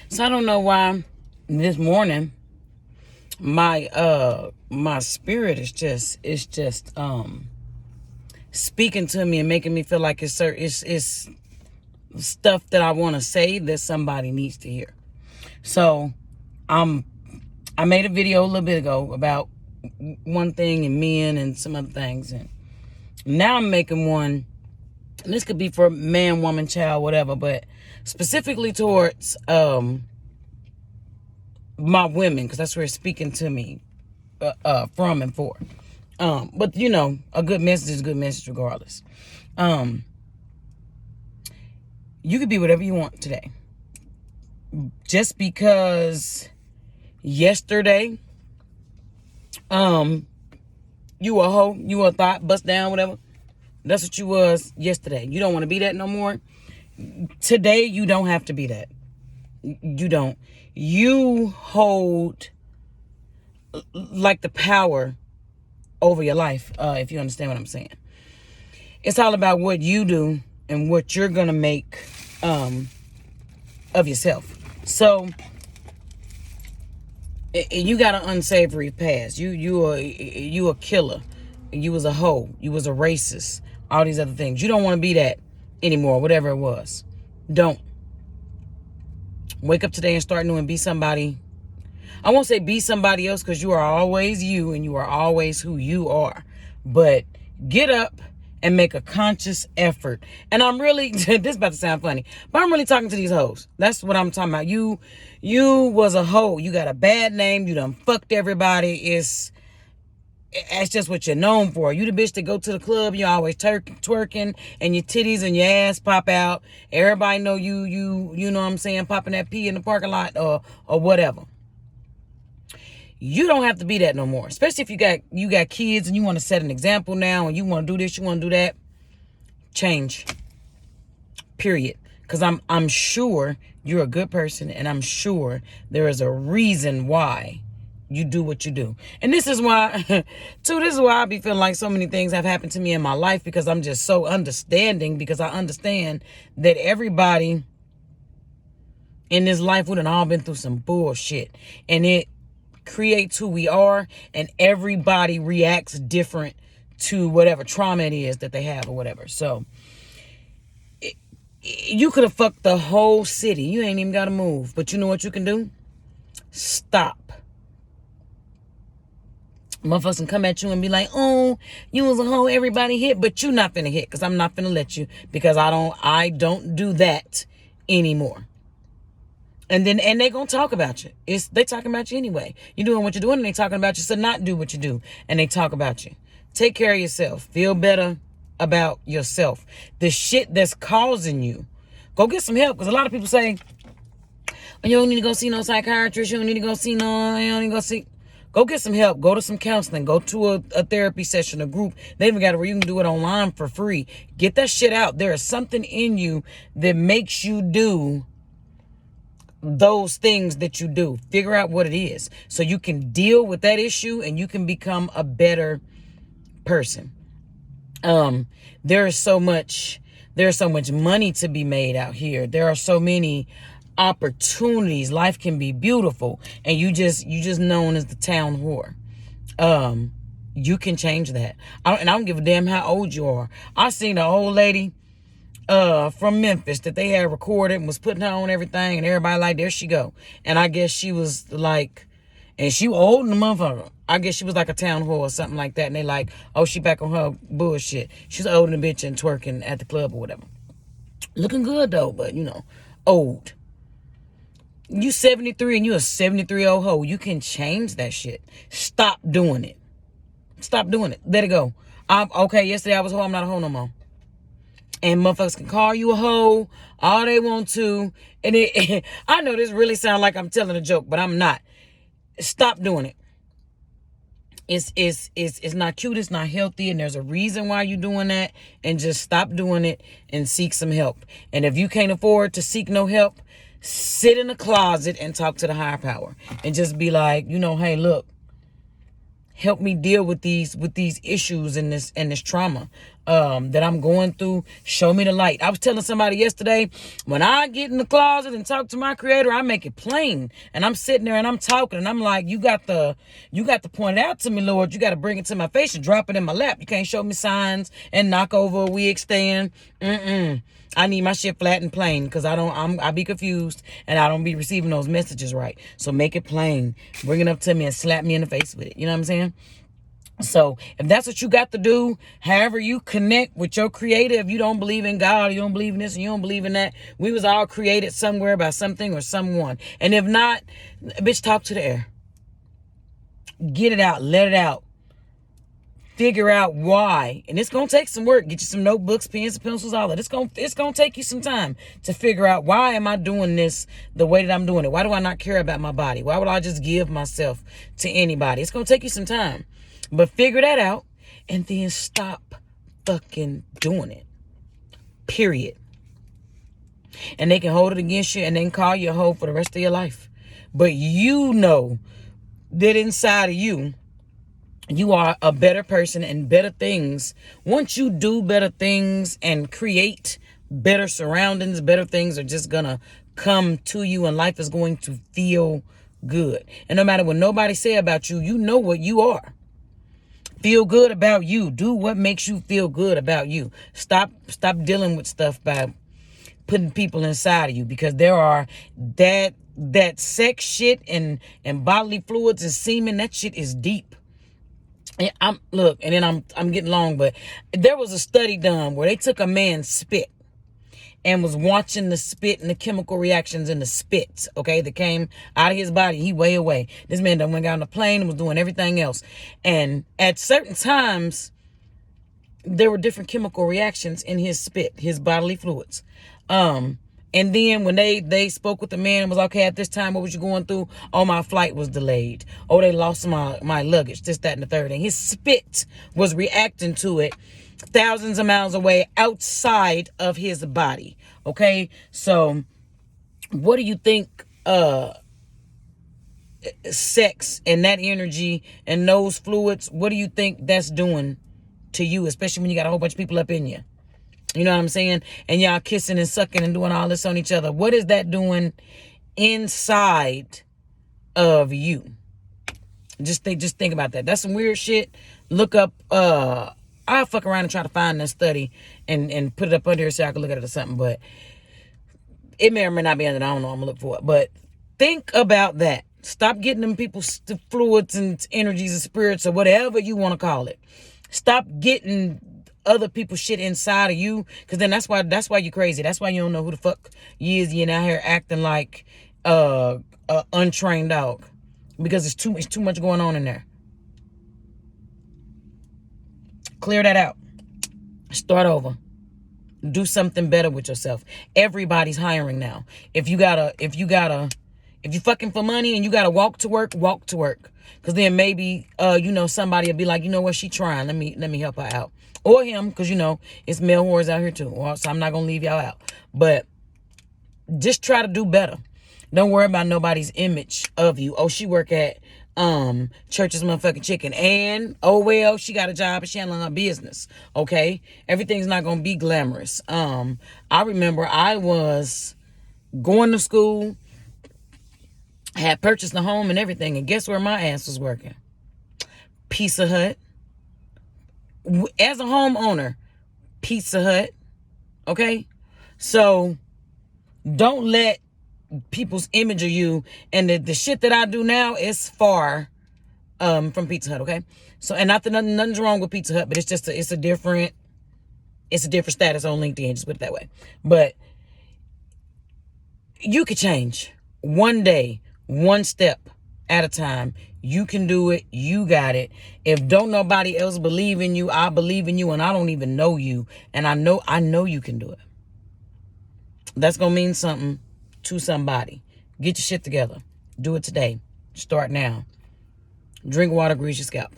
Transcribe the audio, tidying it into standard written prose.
So I don't know why this morning my spirit is just speaking to me and making me feel like it's stuff that I want to say that somebody needs to hear. So I made a video a little bit ago about one thing and men and some other things, and now I'm making one, and this could be for man, woman, child, whatever, but specifically towards my women, because that's where it's speaking to me from and for. But you know, a good message is a good message regardless. You could be whatever you want today. Just because yesterday, you a hoe, you a thought, bust down, whatever. That's what you was yesterday. You don't want to be that no more. Today, you don't have to be that. You don't. You hold like the power over your life, if you understand what I'm saying. It's all about what you do and what you're gonna make of yourself. So you got an unsavory past. You a killer. You was a hoe. You was a racist. All these other things. You don't want to be that anymore. Whatever it was. Don't. Wake up today and start new and be somebody. I won't say be somebody else, because you are always you and you are always who you are. But get up and make a conscious effort. And I'm really, this is about to sound funny, but I'm really talking to these hoes. That's what I'm talking about. You was a hoe. You got a bad name. You done fucked everybody. It's just what you're known for. You the bitch that go to the club, you always twerking, and your titties and your ass pop out. Everybody know you know what I'm saying, popping that pee in the parking lot or whatever. You don't have to be that no more. Especially if you got kids and you want to set an example now and you want to do this, you want to do that. Change. Period. Because I'm sure you're a good person, and I'm sure there is a reason why you do what you do. And this is why, this is why I be feeling like so many things have happened to me in my life, because I'm just so understanding, because I understand that everybody in this life would have all been through some bullshit. And it creates who we are, and everybody reacts different to whatever trauma it is that they have or whatever. So you could have fucked the whole city. You ain't even got to move. But you know what you can do? Stop. Motherfuckers can come at you and be like, oh, you was a hoe, everybody hit, but you not finna hit, because I'm not finna let you, because I don't do that anymore. And they gonna talk about you. They talking about you anyway. You doing what you're doing, and they talking about you. So not do what you do, and they talk about you. Take care of yourself. Feel better about yourself. The shit that's causing you, go get some help. Because a lot of people say, oh, you don't need to go see no psychiatrist. You don't need to go see no. You don't need to go see. Go get some help. Go to some counseling. Go to a therapy session, a group. They even got it where you can do it online for free. Get that shit out. There is something in you that makes you do those things that you do. Figure out what it is so you can deal with that issue and you can become a better person. There's so much money to be made out here. There are so many opportunities. Life can be beautiful, and you just known as the town whore. You can change that. I don't give a damn how old you are. I seen an old lady from Memphis that they had recorded and was putting her on everything, and everybody like, there she go. And I guess she was like, and she was old in the motherfucker. I guess she was like a town whore or something like that. And they like, oh, she back on her bullshit. She's old and a bitch and twerking at the club or whatever. Looking good though, but you know, old. You 73 and you a 73-year-old hoe. You can change that shit. Stop doing it. Stop doing it. Let it go. Okay, yesterday I was a hoe. I'm not a hoe no more. And motherfuckers can call you a hoe all they want to. And I know this really sounds like I'm telling a joke, but I'm not. Stop doing it. It's not cute. It's not healthy. And there's a reason why you're doing that. And just stop doing it and seek some help. And if you can't afford to seek no help, sit in a closet and talk to the higher power. And just be like, you know, hey, look, help me deal with these issues and this trauma that I'm going through. Show me the light. I was telling somebody yesterday, when I get in the closet and talk to my creator, I make it plain. And I'm sitting there and I'm talking and I'm like, you got to point it out to me, Lord. You got to bring it to my face and drop it in my lap. You can't show me signs and knock over a wig stand. I need my shit flat and plain, because I be confused and I don't be receiving those messages right. So make it plain. Bring it up to me and slap me in the face with it. You know what I'm saying? So if that's what you got to do, however you connect with your creator, if you don't believe in God, you don't believe in this and you don't believe in that, we was all created somewhere by something or someone. And if not, bitch, talk to the air. Get it out. Let it out. Figure out why. And it's going to take some work. Get you some notebooks, pens, and pencils, all that. It's going to take you some time to figure out, why am I doing this the way that I'm doing it? Why do I not care about my body? Why would I just give myself to anybody? It's going to take you some time. But figure that out and then stop fucking doing it. Period. And they can hold it against you and then call you a hoe for the rest of your life. But you know that inside of you, you are a better person and better things. Once you do better things and create better surroundings, better things are just gonna come to you and life is going to feel good. And no matter what nobody say about you, you know what you are. Feel good about you. Do what makes you feel good about you. Stop dealing with stuff by putting people inside of you, because there are that sex shit and bodily fluids and semen. That shit is deep. And I'm getting long, but there was a study done where they took a man's spit and was watching the spit and the chemical reactions in the spit, okay, that came out of his body. He way away. This man done went out on a plane and was doing everything else. And at certain times, there were different chemical reactions in his spit, his bodily fluids. And then when they spoke with the man and was okay, at this time, what was you going through? Oh, my flight was delayed. Oh, they lost my luggage, this, that, and the third. And his spit was reacting to it thousands of miles away outside of his body. Okay, so what do you think sex and that energy and those fluids, what do you think that's doing to you, especially when you got a whole bunch of people up in you? You know what I'm saying? And y'all kissing and sucking and doing all this on each other. What is that doing inside of you? Just think about that. That's some weird shit. Look up, I'll fuck around and try to find that study and put it up under here so I can look at it or something. But it may or may not be under it. I don't know. I'm going to look for it. But think about that. Stop getting them people's fluids and energies and spirits or whatever you want to call it. Stop getting other people's shit inside of you, because then that's why you're crazy. That's why you don't know who the fuck you is. You're out here acting like a untrained dog, because it's too much going on in there. Clear that out. Start over. Do something better with yourself. Everybody's hiring now. If you fucking for money and you gotta walk to work. Cause then maybe somebody will be like, you know what, she trying. Let me help her out. Or him, because it's male whores out here too. So I'm not gonna leave y'all out. But just try to do better. Don't worry about nobody's image of you. Oh, she work at Church's Motherfucking Chicken, and oh well, she got a job and she handling her business. Okay, everything's not gonna be glamorous. I remember I was going to school, had purchased a home and everything, and guess where my ass was working? Pizza Hut. As a homeowner, Pizza Hut. Okay, so don't let people's image of you and the shit that I do now is far from Pizza Hut. Okay, so and nothing's wrong with Pizza Hut, but it's a different status on LinkedIn. Just put it that way. But you could change one day, one step at a time. You can do it. You got it. If don't nobody else believe in you, I believe in you, and I don't even know you, and I know you can do it. That's gonna mean something to somebody. Get your shit together. Do it today. Start now. Drink water, grease your scalp.